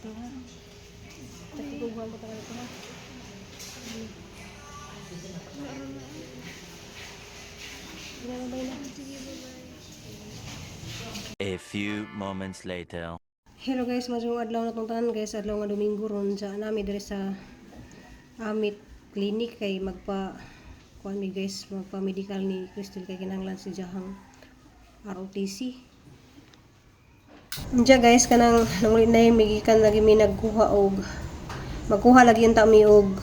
ito ha. Takikuguhan ko talaga ito ha. A few moments later. Hello guys, masong adlaw na tong tanan guys, adlaw nga Domingo ron sa nami diri sa Amit Clinic kay kuan mi guys, magpa medical ni Crystal kay kinahanglan si Jahang ROTC. Diya guys, kanang nanguli na yung migikan lagi mi magkuha lagi yung mi og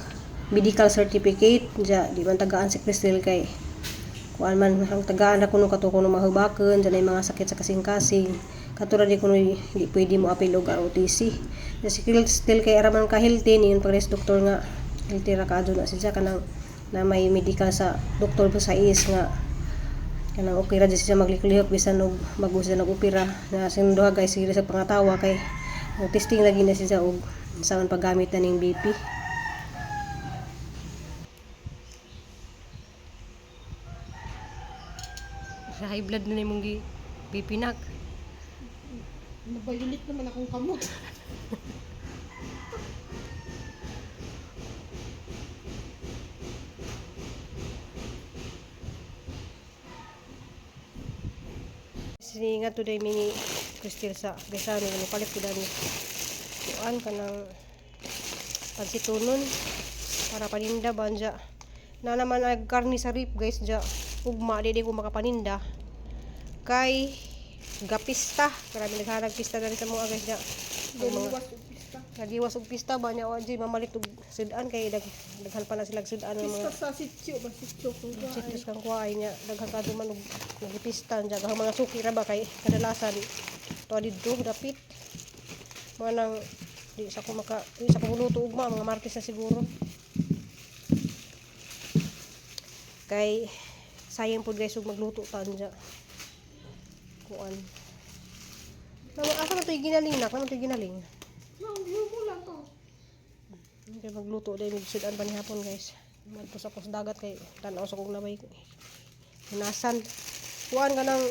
medical certificate. Diya, di man tagaan si Crystal kay kuan man ang tagaan na kuno kato kuno mahubaken diyan ay mga sakit sa kasing-kasing katulad di kuno di pwede mo apil og ROTC. Si Crystal kay araman ka healthy niyon pagres doktor nga healthy ra kaadto na siya kanang na may medical sa doktor po sa is nga kanang okay ra siya magliklihok bisan og bago siya nag-opera na sinduha guys sige sa pangatawa kay testing lagi na siya og saan paggamit na ning BP. Sa high blood na nimong BP nak. Nabayulit naman akong kamot. Siningat today mini Crystal sa besano ni palit ko dani. Kuan kanang pagsitunon para paninda banja. Na naman ag karni sa rip guys ja. Ugma di ko makapaninda. Kay gapista, karami naghanag pista na rin sa mga guys ja. Nagiwas og pista ba nya di mamalit og sudan kay daghan pa na sila sudan ng mga Pista sa sitio ba sitio ko ba. situs kang kuhay niya daghan ka duman og nagipista diya gahang mga suki ra ba kay kadalasan to didto dapit mga nang di sa ko luto ugma mga martes na siguro kay sayang pud guys ug magluto ta diya kuan asa man to ginaling nak naman to ginaling Lumo lang to. kay magluto dahil magsudan pa ni hapon guys magpus ako sa dagat kay tanaw sa kong nabay hinasan kuan ka ng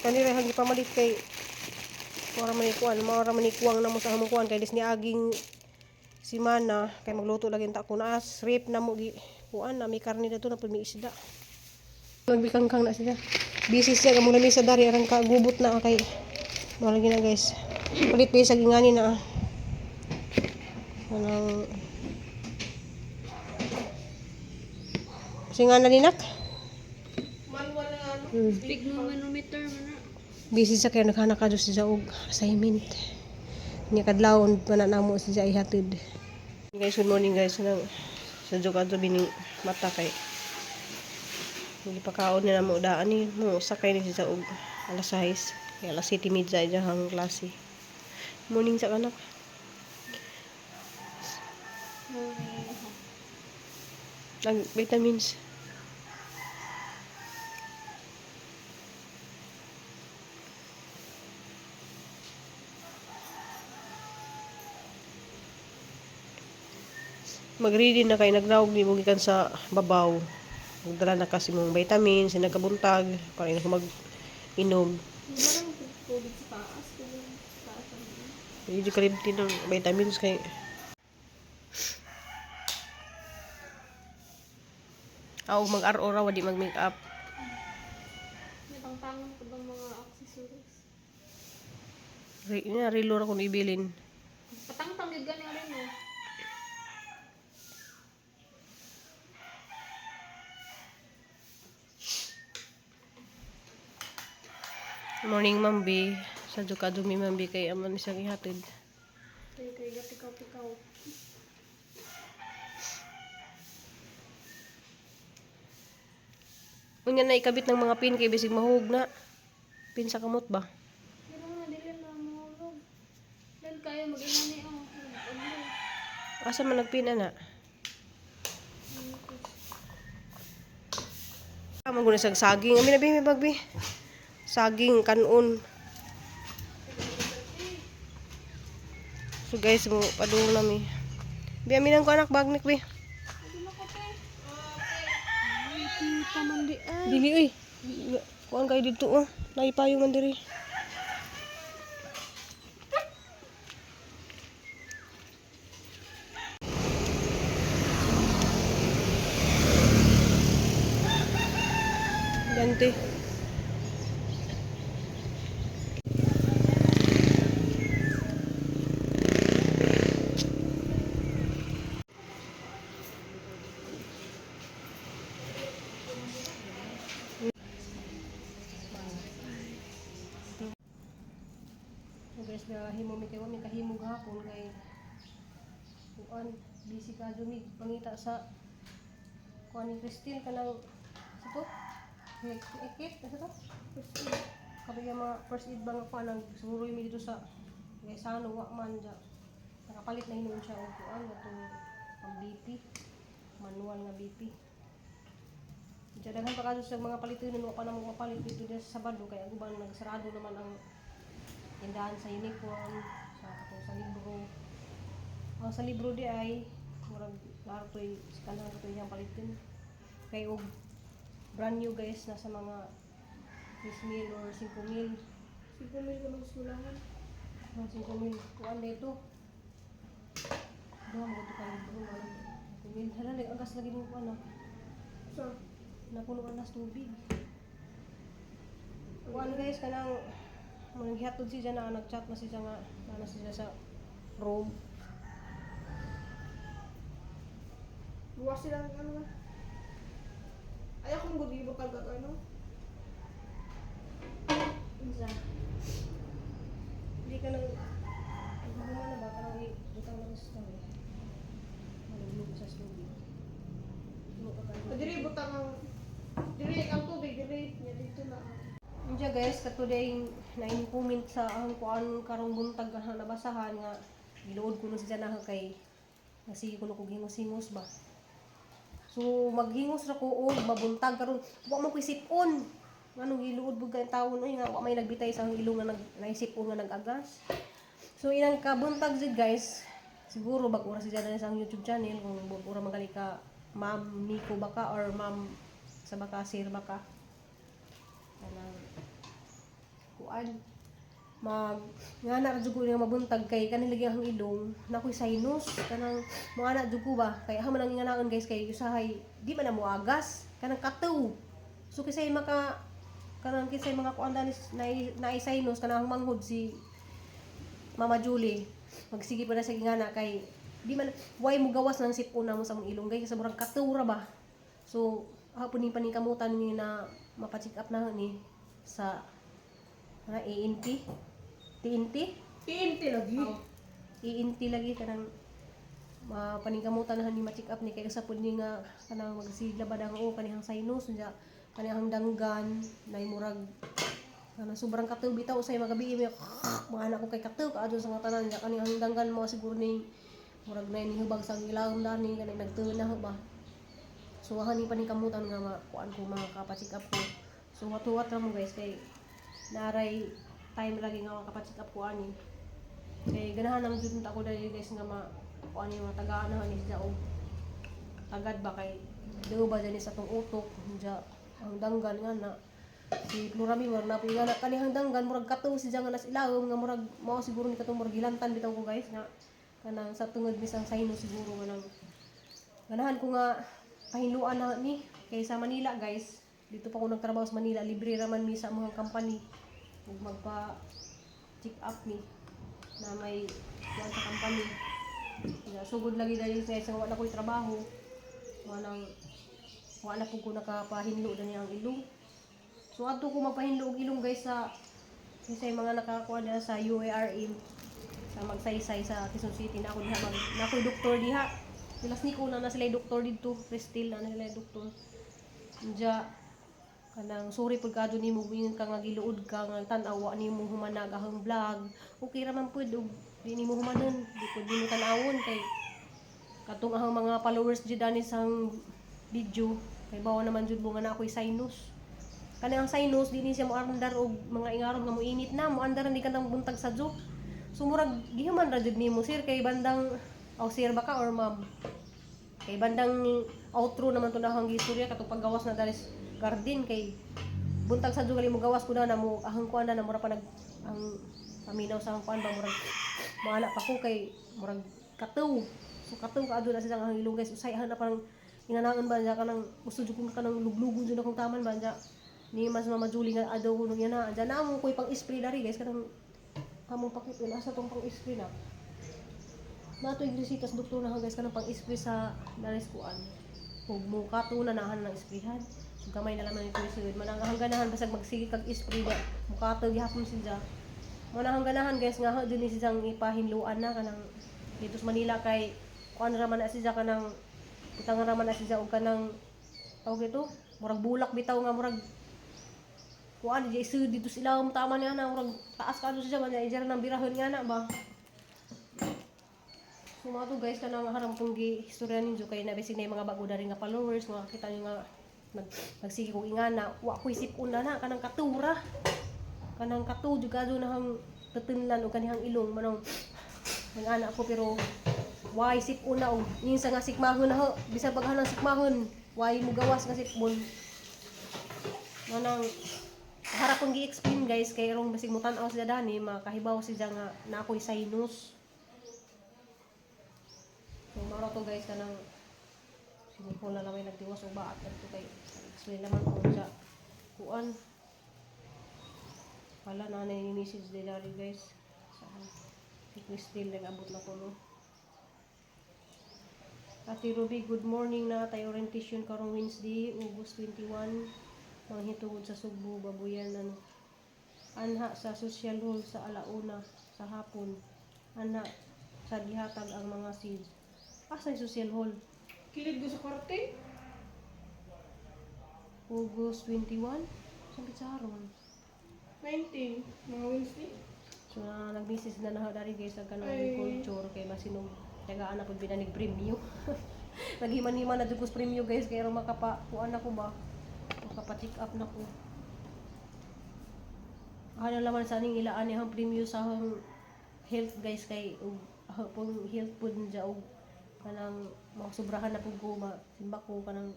kanira hagi pamalit kay mara man ni kuwang na mo sa hamong kuan kay dis ni aging simana kay magluto lagi ta ko na rip na mo gi kuan na may karne dito na pud may isda magbikangkang na siya busy siya gamon na sa dari arang kagubot na kay mara lagi na guys palit pa sa gingani na anong singa na linak Manual na ano. Pigmanometer man na. busy sa kaya naghanak ka siya og assignment niya kadlawon pa na namo siya ihatid guys. Good morning guys nang sa jugado bining mata kay hindi pa kaon na mo daan ni mo sakay ni siya og alas 6 kay alas 7:30 iya hang klase. Morning sa anak. Ang vitamins. Mag-ready na kay nagrawog ni gikan sa babaw. Magdala na kasi mong vitamins, nagkabuntag para ina ko mag-inom. Marang tubig sa taas. Hindi kalibti ng vitamins kay mag-RO raw di mag-make up. May tangtangan ko bang mga accessories. Rilo ra kung ibilin. Patangtang gid gani rin no. Morning Mambi. Sa jukado mi Mambi kay aman siyang ihatid. Kay pikaw-pikaw. Unya na ikabit ng mga pin kay bisig mahug na. Pin sa kamot ba? Pero nga dili na mahulog. Dahil kayo mag-inani Asa man nagpin ana? Maguna sa saging. Ami na may bagbi. Saging kanon. So guys, mo padung nami. Bi amin ang anak bagnik bi. Kita man di ay. Dili uy. Kuan kay dito oh. Naipayo man diri. mabuti. So guys, himo mi kayo mi kahimog hapon kay kuan busy ka jud pangita sa kuan ni Cristel kanang sa to. Ekit sa to. Kapag yung mga first aid ba nga kuan nang suroy mi dito sa sano wa man ja. Nakapalit na hinuon siya og kuan atong ang BP. Manual nga BP. Diya daghan pa kadto sa mga palitunon wa pa na mo mapalit dito sa Sabado kay ang uban nagsarado naman ang tindahan sa uniform, sa libro. Ang sa libro di ay murag nartoy kanang kato yang palitin. Kay og brand new guys nasa mga 6,000 or 5,000. 5,000 ka magsulangan. Mga 5,000 kuan dito. Doon mo to kay libro man. Kumil hala agas lagi mo kuan So, napunuan nas tubig. Kuan guys kanang managhihatod siya na nag-chat na siya nga na siya sa room. buwas sila ng ano nga. Ay, akong gudibot ka ano. Isa. Hindi ka nang gumana na ba? Parang butang lang sa story. Malulog sa story. Diri butang ang diri ang tubig diri nya dito na. Diya guys, katuday na-comment sa ang kuan karong buntag nga nabasahan nga giluod ko na siya na kay kasi kuno kog hingos-hingos ba. So maghingos ra ko og mabuntag karon wa mo ko isipon. Ngano giluod bug kay tawo oy nga wa may nagbitay sa ilong nga naisipon nga nag-agas. So inang kabuntag jud guys, siguro bag oras siya na sa YouTube channel kung bag ora magali ka Ma'am Nico baka or Ma'am sa baka Sir baka. Kanang kuan mag nga na jud ko nga mabuntag kay kanang lagi ang ilong nakoy sinus kanang mga na jud ko ba kay ha man ang inganaon guys kay usahay di man na moagas kanang katuw so kisay maka kanang kisay mga kuan danis na sinus kanang manghod si Mama Julie magsige pa na sa ingana kay di man why mo gawas ng sipon na mo sa mong ilong guys sa murag katuw ra ba so hapon ni paningkamutan ni na mapa-check up na ni sa na ENT TNT TNT lagi. ENT lagi kanang paningkamutan na ni ma-check up ni kay sa pud ni nga kanang magsigla ba dang o kanihang sinus nya kanihang danggan nay murag kanang sobrang katuw bitaw usay magabi mga anak ko kay katuw kaadto sa mga tanan nya kanihang danggan mo siguro ni murag nay nihubag sa ilawom dani kanay nagtuon na ba so hani paningkamutan nga kuan ko mga kapa-check up ko so wat-wat ra mo guys kay naray time lagi nga makapacheck up ko ani kay ganahan nang jud ako dali guys nga kuan yung tagaan na ni siya og agad ba kay do ba dali sa tong utok ja ang danggan nga na si Florami war na piga na kanihang danggan murag katuw siya nga nas ilawom nga murag mao siguro ni katong murag gilantan bitaw ko guys nga kanang sa tungod bisang sinus siguro nga nang ganahan ko nga pahinluan na ni kay sa Manila guys dito pa ako nagtrabaho sa Manila libre raman mi sa mga company ug magpa check up ni na may kuan sa company kaya sugod lagi dali sa wala ko'y trabaho wala po ko nakapahinlo na niya ang ilong so ato ko magpahinlo og ilong guys sa mga nakakuha na sa UARM sa magsaysay sa Quezon City na ako diha na ako'y doktor diha nilas ni ko na sila doktor dito Prestil na sila doktor diya kanang sorry pud kadto nimo ingon ka nga giluod ka nga tan-aw nimo humanag ahang vlog okay ra man pud og di nimo humanon di pud mo tan-awon kay katong ahang mga followers jud ani sang video kay bawa naman jud mo nga na ako'y sinus kanang sinus di ni siya mo andar og mga ingaron nga mo init na mo andar di kantang buntag sa joke so murag gihuman ra jud nimo sir kay bandang sir baka or ma'am kay bandang outro naman to na hang istorya katong paggawas na dalis garden kay buntag sa jugali mo gawas ko na mo ahang kuan na mura pa nag ang paminaw sa kuan ba murag maala pa ko kay murag katuw so katuw kaadto na siya ang ilong guys usay na parang inanaon ba niya kanang gusto jud ko kanang luglugon jud akong taman ba niya Ni mas mamajuli nga adaw kuno yan na. Diyan na mo ko'y pang-spray dari guys kanang among pakit asa tong pang-spray na. Nato iglisitas doktor na guys kanang pang-spray sa daris kuan. Ug mo katuna nahan ng sprayhan. So gamay na laman ito isulod. Manang ganahan basag magsige kag spray ba. Mukato gihapon siya. Manang ganahan guys nga din ni siyang ipahinluan na kanang dito sa Manila kay kuan ra man na siya kanang utang ra man na siya og kanang tawag ito murag bulak bitaw nga murag kuan di isu dito sila tama niya na murag taas ka siya man ijara nang birahon nga na ba. So mga to guys kanang harang pong gi-istorya ninyo kay nabisig na yung mga bago dari nga followers nga kita nyo nga nagsige kong ingana wa ko isip una na kanang katura kanang katu juga do nang tetenlan o kanihang ilong manong ingana ko pero wa isip una og minsan nga sikmahon na ho bisan paghanang sikmahon wa mo gawas nga sipon manang harap kong gi-explain guys kay rong basig mo tan-aw sila dani makahibaw siya nga na ako'y sinus. So maro to guys kanang sinipon na lamay nagdiwas o baat ito kay explain naman ko sa kuan wala na ni message din dari guys sa si Crystal nag-abot na ko no. Ate Ruby, good morning na tayo orientation karong Wednesday, August 21 manghitungod sa Sugbo, Babuyan anha sa social hall sa alauna sa hapon anha sa gihatag ang mga seeds. Asa yung social hall? Kilid ko sa karte. August 21? Sabi sa haron. 19. Mga Wednesday. So nag-message na dari guys sa kanang Ay. culture kay masinog tagaan na pud binanig premyo. Naghiman-himan na jud ko sa premyo guys kay ro kuan ako ba? Makapa-check up na ko. Ano laman sa aning ilaan ni ang premyo sa health guys kay pong health pud dya og kanang masubrahan na pud ko simba ko kanang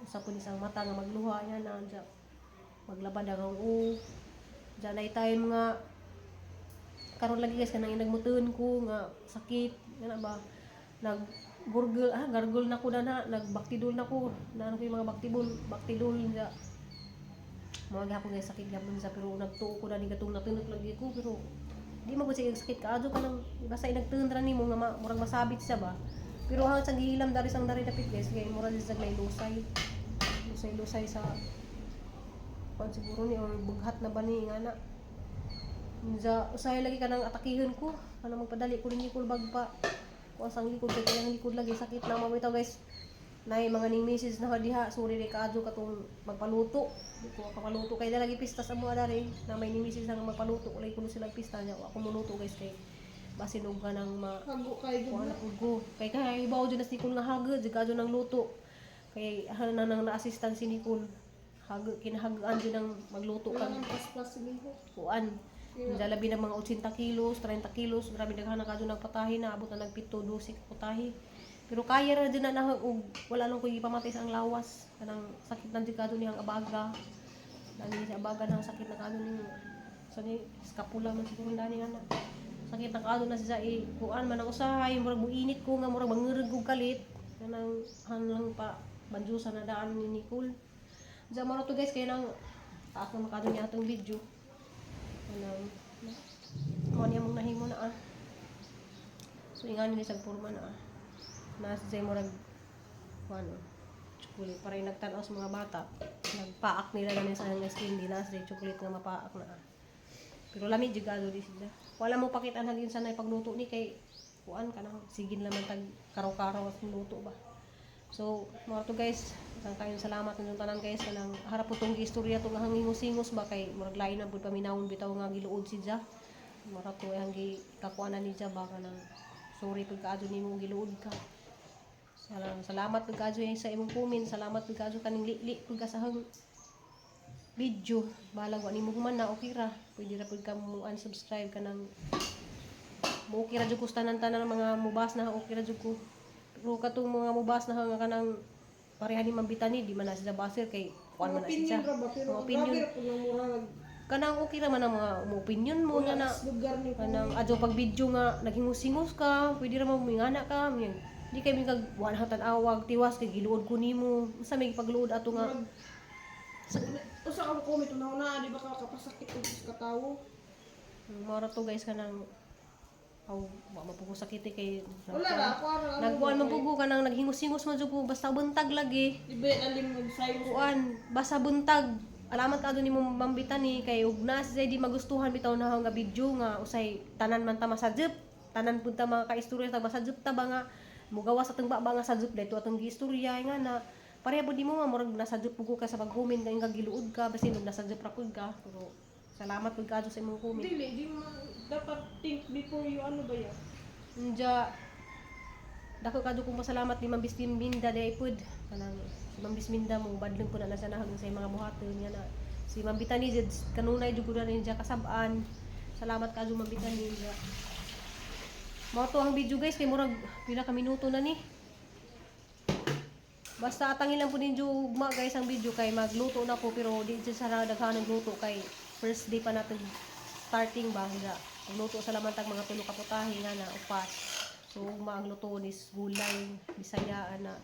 usa pud isang mata nga magluha niya na dya maglabad ang dya na time nga karon lagi guys kanang nagmutuon ko nga sakit nga ba gargle na ko na nagbaktidol na ko na ano yung mga baktidol nga mga gihapon guys sakit gihapon sa pero nagtuo ko na ni gatong natunot lagi ko pero di mo ko sige sakit kaadto kanang basta nagtuon ra nimo nga murag masabit siya ba pero hanggang sa gihilam dari sang dari dapit guys kay murag sa may lusay sa kung siguro ni or bughat na ba ni nga na usahay lagi ka nang atakihon ko kanang magpadali ko rin ikul bagpa kung asang likod kaya ang likod lagi sakit na mamitaw guys na mga ning message na diha sorry rin kaadyo katong magpaluto di ko kapaluto kay lagi pista sa mga dari na may ning message na magpaluto ulay kuno sila pista niya ako muluto guys kay basin og kanang Hago kay kuha gud. na pud kay kay ibaw jud na si Nicole nga hagod jud kadyo nang luto kay nang na-assistant si Nicole kinahagaan jud nang magluto kag Ang paspas niyo. kuan dalabi ng mga 80 kilos, 30 kilos, grabe daghan na kadto nagpatahi na abot na nagpito 12 putahi. Pero kaya ra din na og wala lang ko ipamatay sa ang lawas kanang sakit nang kadto niyang abaga. Dani sa abaga nang sakit na kadto ni sa ni scapula man siguro dani ana. Sakit na kadto na siya kuan man ang usahay murag muinit ko nga murag mangurug og kalit kanang hanlang pa banjusa na daan ni Nicole. Diyan maro to guys kay nang taas na makadto niya atong video. Ano niya mong nahimo na so ingani ni sa porma na nasa say mo nag ano chocolate para yung nagtanaw sa mga bata nagpaak nila na sa nga skin di nasa chocolate nga mapaak na pero lamig jud galo di sila wala mo pakitaan hangin sanay pagluto ni kay kuan kanang sigin laman tag karaw-karaw at luto ba. So, mga to guys, isang kayong salamat ng tanan guys kanang harap po tong istorya tong hangingos-ingos ba kay murag lain na pud paminawon bitaw nga giluod si Ja. Mura to ang gikakuanan ni Ja ba kanang sorry pud kaadto nimo giluod ka. Salamat pud kaadto sa imong comment, salamat pud kaadto kaning li pud ka sa video. Balag wa nimo human na okay ra. Pwede ra pud ka mo unsubscribe kanang mo okay ra jud ko tanan-tanan mga mubas na okay ra jud ko. Pero katong mga mubas na nga kanang pareha ni mambitani di man na sila baser kay kuan man na siya. Opinion ra ba pero Mga opinion. grabe ra pud ang murag Kanang okay ra man ang mga opinion mo nga na lugar ni kanang adto pag video nga naghingos-hingos ka, pwede ra mo mingana ka, di kay mi kag wala hatan awag tiwas kay giluod ko nimo. Unsa may pagluod ato nga Usa ka mo comment una di ba ka kapasakit og sa katawo? Mora to guys kanang wa mapugo sakit kay Wala ra ako ara nagkuan man pugo kanang naghingos-hingos man jud ko basta buntag lagi. Di ba alim mo sign Kuan basta buntag. Alamat ka ni mo mambitan ni kay ug na siya di magustuhan bitaw na nga video nga usay tanan man ta masadjep. Tanan pud ta mga kaistorya ta masadjep ta ba nga mugawa sa tong baba nga sadjep dayto atong giistorya nga na pareha pud nimo nga murag nasadjep pugo ka sa pag-comment kay nga giluod ka basin ug nasadjep ra pud ka. Pero salamat pud kadto sa imong comment. di mo dapat think before you ano ba ya? Nja dako kadto kong pasalamat ni Ma'am Bisminda day pud kanang si Ma'am Bisminda mo badlong ko na sa nahag sa mga buhaton niya na si Ma'am Bitani jud kanunay jud ko na niya kasab-an. Salamat kadto Ma'am Bitani niya. Mao to ang video guys kay murag pila ka minuto na ni. Basta atangin lang po ninyo ugma guys ang video kay magluto na ko pero di dyan sa daghan ng luto kay first day pa natin starting ba nga magluto sa lamantag mga tulo ka putahe nga na upas. So ugma ang luto ni gulay Bisayaan na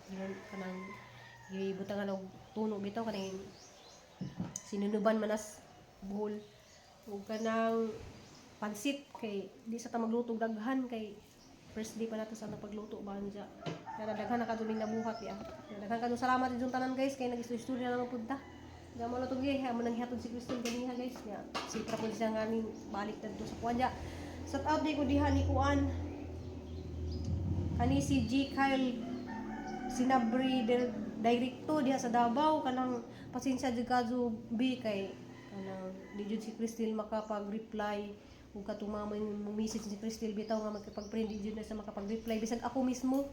kanang gibutangan og tuno bitaw kanang sinunuban manas buhol ug kanang pansit kay di sa ta magluto og daghan kay first day pa nato sa pagluto ba anja. Daghan na kaduming nabuhat ya. Daghan kadung salamat din tanan guys kay nag-istorya na lang pud ta. Damo na to gyud ha mo nang hihatod si Crystal ganiha guys nya. Sipra pud siya nga ning balik dadto sa kuanja. Shout out day ko diha ni kuan. Kani si G Kyle Sinabri directo diha sa Davao kanang pasensya jud kadto bi kay kanang di jud si Crystal makapag-reply ug katumamay mo message si Crystal bitaw nga magkapag-friend di jud na sa makapag-reply bisag ako mismo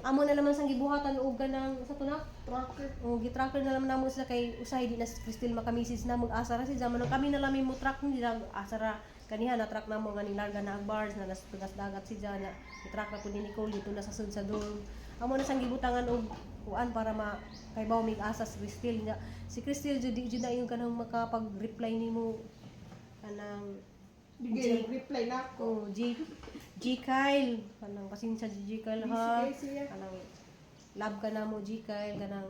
amo na naman sang gibuhatan og kanang sa tuna Tracker. o gitracker na naman namo sila kay usahay di na si Crystal maka-message na mag-asara si zaman kami na lang mo track ni dira asara kaniha na track namo nga nilarga na ang bars na nas tugas dagat si Jana i-track na pud ni Nicole dito na sa sud sa dorm amo na sang gibutangan og kuan para ma kay bawo mig asa si Crystal nya si Crystal jud di jud na yung kanang makapag-reply nimo kanang Bigay reply na ako. G Kyle kanang pasensya G Kyle ha Busy siya. kanang love ka na mo G Kyle kanang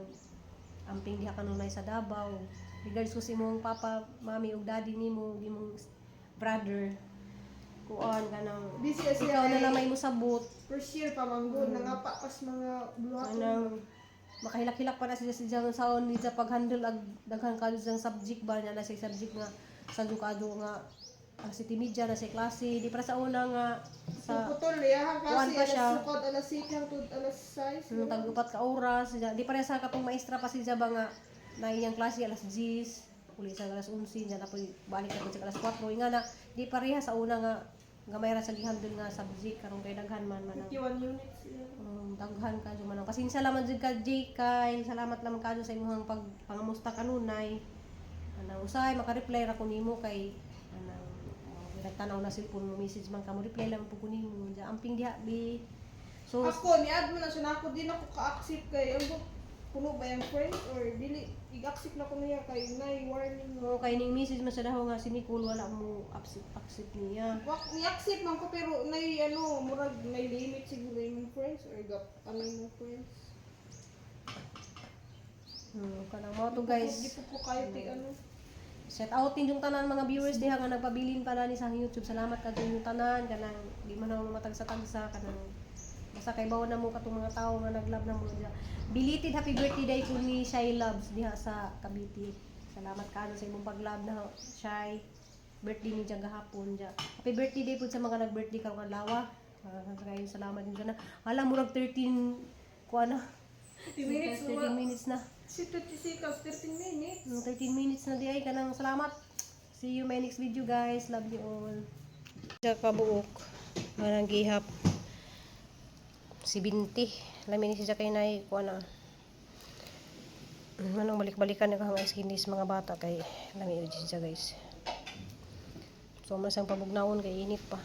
amping diha kanunay sa Davao regards ko sa imong papa mami ug daddy nimo imong brother kuan kanang Busy siya. ikaw na lang may musabot First year pa manggod nangapa pas mga buhaton. kanang makahilak-hilak pa na siya sa jangon saon ni sa pag-handle ag daghan ka sang subject ba na sa subject nga sa dukado nga ang city media na sa klase di para sa una nga sa Putol ya kuwan kasi pa siya. alas sukod alas 7 hangtod alas 6. tagupat ka oras di para sa katong maestra pa siya ba nga na iyang klase alas 10 uli sa alas 11 na po balik na po sa alas 4 nga na di pareha sa una nga gamay ra sa gihandle nga subject karon kay daghan man man 51 units. daghan ka jud man pasensya lamang jud ka J Kyle salamat lamang kadto sa imong pangamusta kanunay ana usay maka-reply ra ko nimo kay ana nagtanaw na cellphone mo message man ka mo reply lang po kunin mo diya amping diha bi so Ako ni-add mo na siya na ako din ako ka-accept kay ang puno ba yung friend or dili i-accept na ko niya kay nay warning mo kay ning message man sa daw nga si Nicole wala mo accept niya Wak ni-accept man ko pero nay ano murag may limit siguro yung friends or gap anay mo friends. kanang mo to guys Di po ko kayo ti ano. set out din yung tanan mga viewers diha nga nagpabilin pala ni sa YouTube salamat kadto yung tanan kanang di man ako matagsa-tagsa kanang basta kay bawo na mo katong mga tao nga naglove na mo diha belated happy birthday day ko ni Shy Loves diha sa Cavite salamat kadto sa imong paglove na Shy birthday ni diya gahapon diya happy birthday day pud sa mga nag-birthday karong adlaw kayo salamat din kana hala murag 13 kuan na 13 minutes na Si 26 13 minutes. 13 minutes na di ay kanang salamat. See you my next video guys. Love you all. Sa kabuok. Manang gihap. Si Binti. Lamin siya kay nay ko na. Manang balik-balikan na kahang skinis mga bata kay lamin siya guys. So masang pabugnaon kay init pa.